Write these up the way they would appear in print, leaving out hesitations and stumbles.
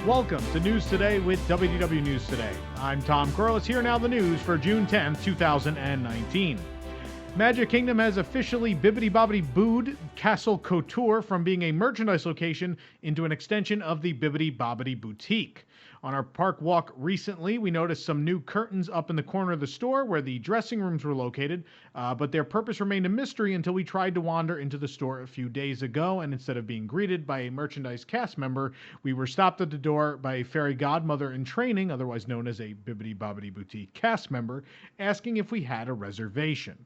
Welcome to News Today with WDW News Today. I'm Tom Corliss. Here now the news for June 10th, 2019. Magic Kingdom has officially bibbidi-bobbidi-booed Castle Couture from being a merchandise location into an extension of the Bibbidi Bobbidi Boutique. On our park walk recently, we noticed some new curtains up in the corner of the store where the dressing rooms were located, but their purpose remained a mystery until we tried to wander into the store a few days ago, and instead of being greeted by a merchandise cast member, we were stopped at the door by a fairy godmother in training, otherwise known as a Bibbidi Bobbidi Boutique cast member, asking if we had a reservation.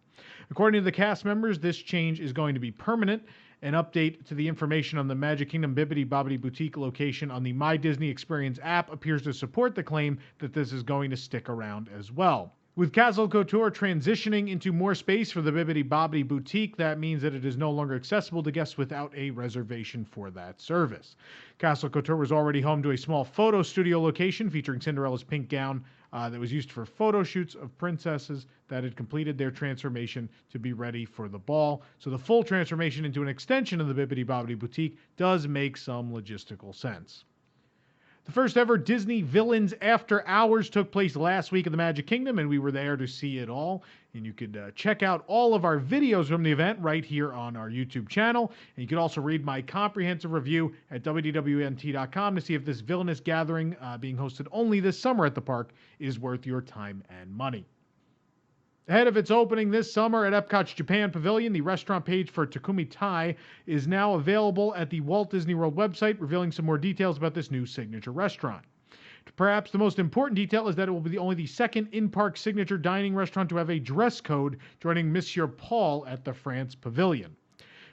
According to the cast members, this change is going to be permanent. An update to the information on the Magic Kingdom Bibbidi Bobbidi Boutique location on the My Disney Experience app appears to support the claim that this is going to stick around as well. With Castle Couture transitioning into more space for the Bibbidi Bobbidi Boutique, that means that it is no longer accessible to guests without a reservation for that service. Castle Couture was already home to a small photo studio location featuring Cinderella's pink gown that was used for photo shoots of princesses that had completed their transformation to be ready for the ball. So the full transformation into an extension of the Bibbidi Bobbidi Boutique does make some logistical sense. The first ever Disney Villains After Hours took place last week at the Magic Kingdom, and we were there to see it all. And you could check out all of our videos from the event right here on our YouTube channel. And you could also read my comprehensive review at WDWNT.com to see if this villainous gathering being hosted only this summer at the park is worth your time and money. Ahead of its opening this summer at Epcot's Japan Pavilion, the restaurant page for Takumi-Tei is now available at the Walt Disney World website, revealing some more details about this new signature restaurant. Perhaps the most important detail is that it will be only the second in-park signature dining restaurant to have a dress code, joining Monsieur Paul at the France Pavilion.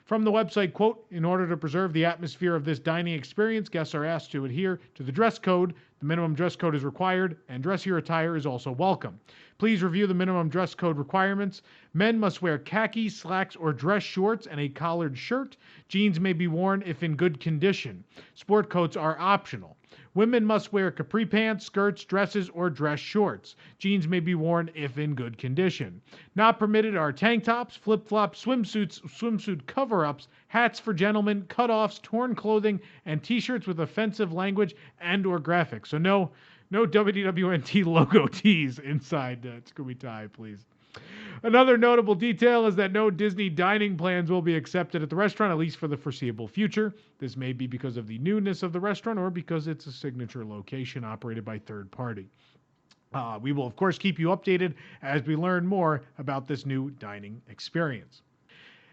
From the website, quote, "In order to preserve the atmosphere of this dining experience, guests are asked to adhere to the dress code. The minimum dress code is required, and dressier attire is also welcome. Please review the minimum dress code requirements. Men must wear khakis, slacks, or dress shorts and a collared shirt. Jeans may be worn if in good condition. Sport coats are optional. Women must wear capri pants, skirts, dresses, or dress shorts. Jeans may be worn if in good condition. Not permitted are tank tops, flip-flops, swimsuits, swimsuit cover-ups, hats for gentlemen, cutoffs, torn clothing, and t-shirts with offensive language and or graphics." So no WDWNT logo tees inside Takumi-Tei, please. Another notable detail is that no Disney dining plans will be accepted at the restaurant, at least for the foreseeable future. This may be because of the newness of the restaurant or because it's a signature location operated by third party. We will, of course, keep you updated as we learn more about this new dining experience.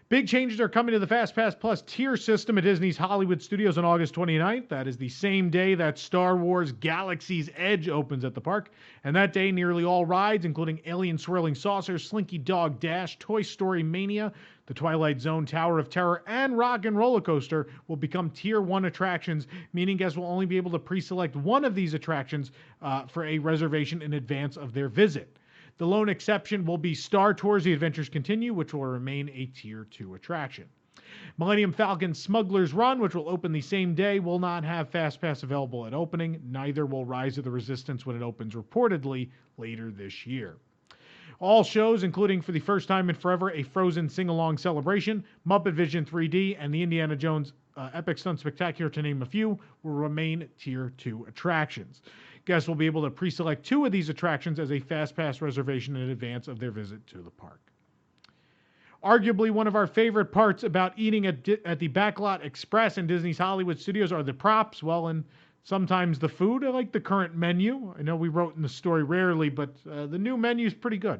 Big changes are coming to the FastPass Plus tier system at Disney's Hollywood Studios on August 29th. That is the same day that Star Wars Galaxy's Edge opens at the park. And that day, nearly all rides, including Alien Swirling Saucer, Slinky Dog Dash, Toy Story Mania, the Twilight Zone Tower of Terror, and Rock and Roller Coaster will become Tier 1 attractions, meaning guests will only be able to pre-select one of these attractions for a reservation in advance of their visit. The lone exception will be Star Tours The Adventures Continue, which will remain a Tier 2 attraction. Millennium Falcon Smuggler's Run, which will open the same day, will not have FastPass available at opening. Neither will Rise of the Resistance when it opens reportedly later this year. All shows, including for the first time in forever, a Frozen Sing-Along Celebration, Muppet Vision 3D, and the Indiana Jones Epic Stunt Spectacular, to name a few, will remain Tier 2 attractions. Guests will be able to pre-select two of these attractions as a FastPass reservation in advance of their visit to the park. Arguably one of our favorite parts about eating at the Backlot Express in Disney's Hollywood Studios are the props, and sometimes the food. I like the current menu. I know we wrote in the story rarely, but the new menu is pretty good.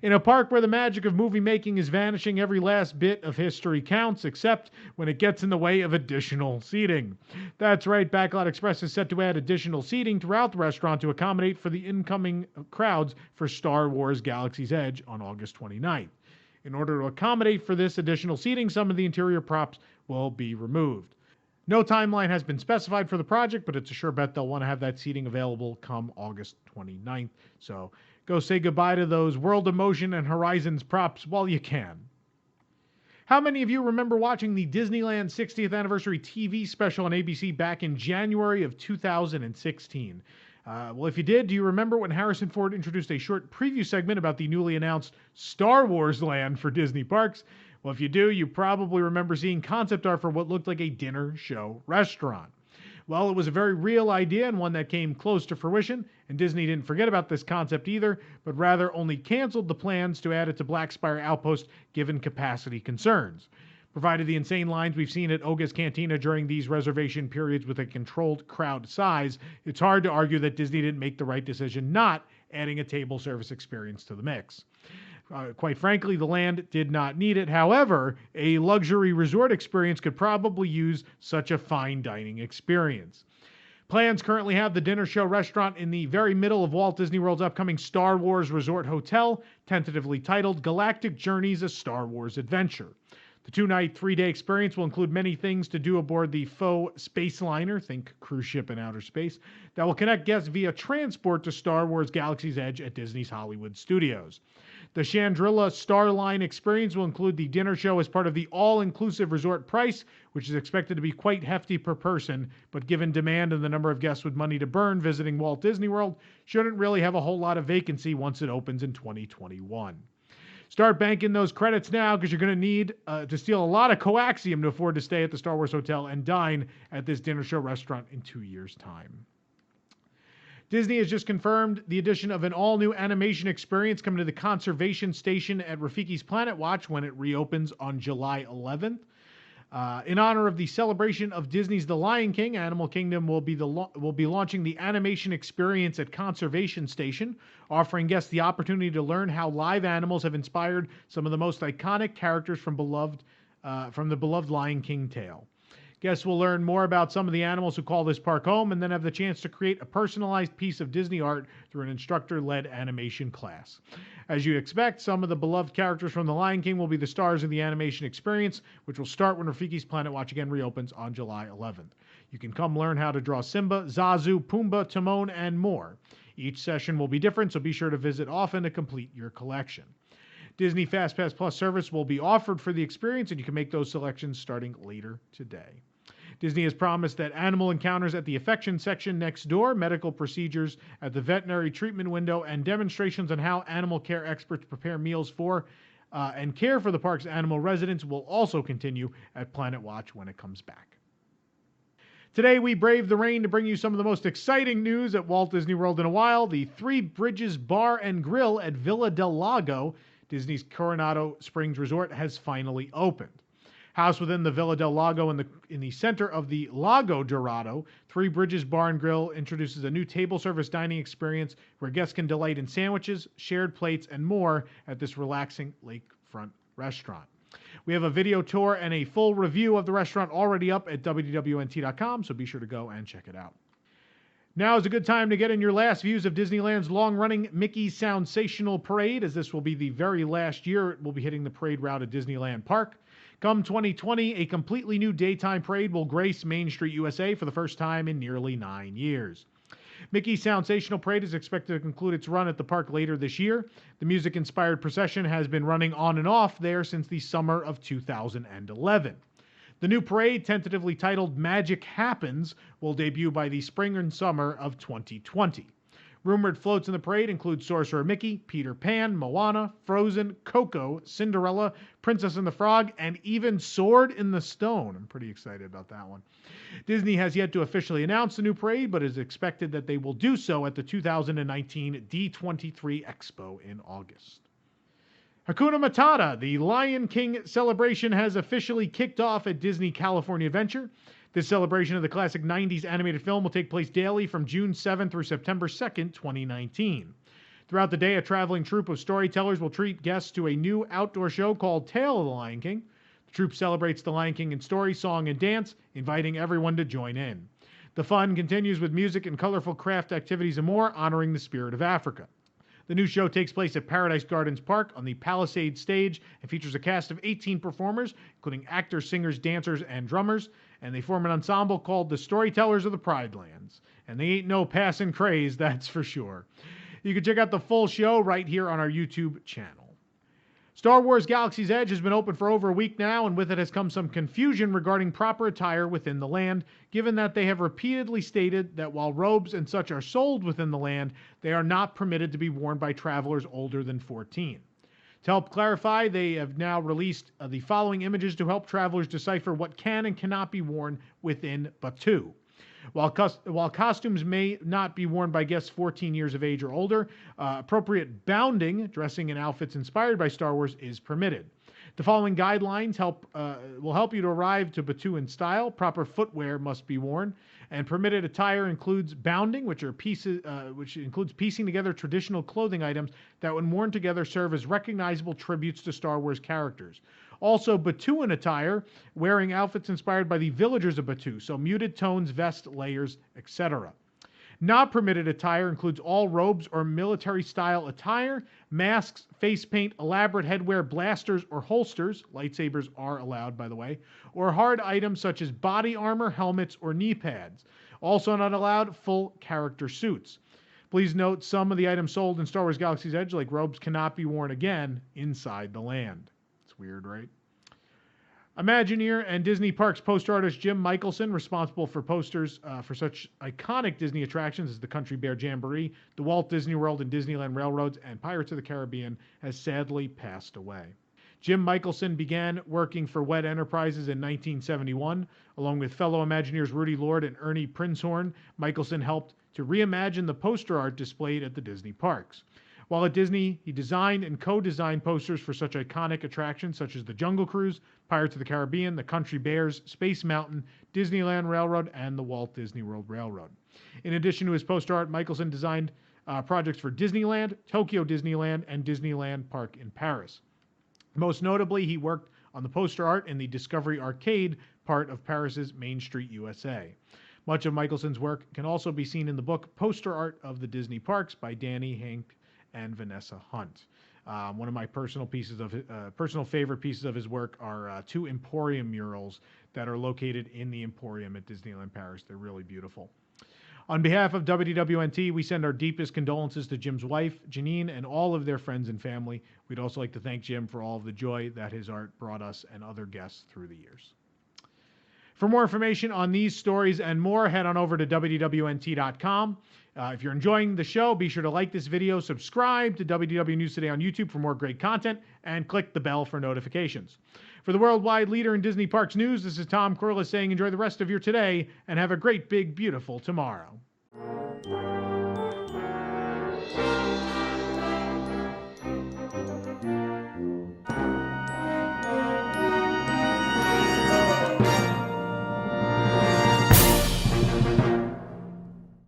In a park where the magic of movie making is vanishing, every last bit of history counts, except when it gets in the way of additional seating. That's right, Backlot Express is set to add additional seating throughout the restaurant to accommodate for the incoming crowds for Star Wars Galaxy's Edge on August 29th. In order to accommodate for this additional seating, some of the interior props will be removed. No timeline has been specified for the project, but it's a sure bet they'll want to have that seating available come August 29th. So go say goodbye to those World of Motion and Horizons props while you can. How many of you remember watching the Disneyland 60th Anniversary TV special on ABC back in January of 2016? Well, if you did, do you remember when Harrison Ford introduced a short preview segment about the newly announced Star Wars land for Disney parks? Well, if you do, you probably remember seeing concept art for what looked like a dinner show restaurant. Well, it was a very real idea and one that came close to fruition, and Disney didn't forget about this concept either, but rather only canceled the plans to add it to Black Spire Outpost given capacity concerns. Provided the insane lines we've seen at Oga's Cantina during these reservation periods with a controlled crowd size, it's hard to argue that Disney didn't make the right decision not adding a table service experience to the mix. Quite frankly, the land did not need it. However, a luxury resort experience could probably use such a fine dining experience. Plans currently have the dinner show restaurant in the very middle of Walt Disney World's upcoming Star Wars Resort Hotel, tentatively titled Galactic Journeys: A Star Wars Adventure. The 2-night, 3-day experience will include many things to do aboard the faux space liner, think cruise ship in outer space, that will connect guests via transport to Star Wars Galaxy's Edge at Disney's Hollywood Studios. The Chandrilla Starline experience will include the dinner show as part of the all-inclusive resort price, which is expected to be quite hefty per person, but given demand and the number of guests with money to burn visiting Walt Disney World, shouldn't really have a whole lot of vacancy once it opens in 2021. Start banking those credits now because you're going to need to steal a lot of coaxium to afford to stay at the Star Wars Hotel and dine at this dinner show restaurant in 2 years' time. Disney has just confirmed the addition of an all-new animation experience coming to the conservation station at Rafiki's Planet Watch when it reopens on July 11th. In honor of the celebration of Disney's The Lion King, Animal Kingdom will be launching the animation experience at Conservation Station, offering guests the opportunity to learn how live animals have inspired some of the most iconic characters from the beloved Lion King tale. Guests will learn more about some of the animals who call this park home and then have the chance to create a personalized piece of Disney art through an instructor-led animation class. As you'd expect, some of the beloved characters from The Lion King will be the stars of the animation experience, which will start when Rafiki's Planet Watch again reopens on July 11th. You can come learn how to draw Simba, Zazu, Pumbaa, Timon, and more. Each session will be different, so be sure to visit often to complete your collection. Disney FastPass Plus service will be offered for the experience, and you can make those selections starting later today. Disney has promised that animal encounters at the affection section next door, medical procedures at the veterinary treatment window, and demonstrations on how animal care experts prepare meals for and care for the park's animal residents will also continue at Planet Watch when it comes back. Today, we braved the rain to bring you some of the most exciting news at Walt Disney World in a while. The Three Bridges Bar and Grill at Villa del Lago, Disney's Coronado Springs Resort, has finally opened. Housed within the Villa del Lago in the center of the Lago Dorado, Three Bridges Bar and Grill introduces a new table service dining experience where guests can delight in sandwiches, shared plates, and more at this relaxing lakefront restaurant. We have a video tour and a full review of the restaurant already up at WWNT.com, so be sure to go and check it out. Now is a good time to get in your last views of Disneyland's long-running Mickey's Soundsational Parade, as this will be the very last year it will be hitting the parade route at Disneyland Park. Come 2020, a completely new daytime parade will grace Main Street, USA for the first time in nearly 9 years. Mickey's Soundsational Parade is expected to conclude its run at the park later this year. The music-inspired procession has been running on and off there since the summer of 2011. The new parade, tentatively titled Magic Happens, will debut by the spring and summer of 2020. Rumored floats in the parade include Sorcerer Mickey, Peter Pan, Moana, Frozen, Coco, Cinderella, Princess and the Frog, and even Sword in the Stone. I'm pretty excited about that one. Disney has yet to officially announce the new parade, but is expected that they will do so at the 2019 D23 Expo in August. Hakuna Matata, the Lion King celebration has officially kicked off at Disney California Adventure. This celebration of the classic 90s animated film will take place daily from June 7th through September 2nd, 2019. Throughout the day, a traveling troupe of storytellers will treat guests to a new outdoor show called Tale of the Lion King. The troupe celebrates the Lion King in story, song, and dance, inviting everyone to join in. The fun continues with music and colorful craft activities and more, honoring the spirit of Africa. The new show takes place at Paradise Gardens Park on the Palisade stage and features a cast of 18 performers, including actors, singers, dancers, and drummers, and they form an ensemble called the Storytellers of the Pride Lands. And they ain't no passing craze, that's for sure. You can check out the full show right here on our YouTube channel. Star Wars Galaxy's Edge has been open for over a week now, and with it has come some confusion regarding proper attire within the land, given that they have repeatedly stated that while robes and such are sold within the land, they are not permitted to be worn by travelers older than 14. To help clarify, they have now released the following images to help travelers decipher what can and cannot be worn within Batuu. While costumes may not be worn by guests 14 years of age or older, appropriate bounding, dressing in outfits inspired by Star Wars, is permitted. The following guidelines will help you to arrive to Batuu in style. Proper footwear must be worn, and permitted attire includes bounding, which includes piecing together traditional clothing items that, when worn together, serve as recognizable tributes to Star Wars characters. Also, Batuuan attire, wearing outfits inspired by the villagers of Batuu, so muted tones, vest, layers, etc. Not permitted attire includes all robes or military-style attire, masks, face paint, elaborate headwear, blasters, or holsters. Lightsabers are allowed, by the way. Or hard items such as body armor, helmets, or knee pads. Also not allowed, full character suits. Please note some of the items sold in Star Wars Galaxy's Edge, like robes, cannot be worn again inside the land. It's weird, right? Imagineer and Disney Parks poster artist Jim Michaelson, responsible for posters for such iconic Disney attractions as the Country Bear Jamboree, the Walt Disney World and Disneyland Railroads, and Pirates of the Caribbean, has sadly passed away. Jim Michaelson began working for WED Enterprises in 1971. Along with fellow Imagineers Rudy Lord and Ernie Prinzhorn, Michaelson helped to reimagine the poster art displayed at the Disney parks. While at Disney, he designed and co-designed posters for such iconic attractions such as the Jungle Cruise, Pirates of the Caribbean, the Country Bears, Space Mountain, Disneyland Railroad, and the Walt Disney World Railroad. In addition to his poster art, Michaelson designed projects for Disneyland, Tokyo Disneyland, and Disneyland Park in Paris. Most notably, he worked on the poster art in the Discovery Arcade part of Paris's Main Street, USA. Much of Michelson's work can also be seen in the book Poster Art of the Disney Parks by Danny Hank and Vanessa Hunt. One of my personal favorite pieces of his work are two Emporium murals that are located in the Emporium at Disneyland Paris. They're really beautiful. On behalf of WWNT, we send our deepest condolences to Jim's wife, Janine, and all of their friends and family. We'd also like to thank Jim for all of the joy that his art brought us and other guests through the years. For more information on these stories and more, head on over to WWNT.com. If you're enjoying the show, be sure to like this video, subscribe to WDW News Today on YouTube for more great content, and click the bell for notifications. For the worldwide leader in Disney Parks news, this is Tom Corliss saying enjoy the rest of your today and have a great, big, beautiful tomorrow.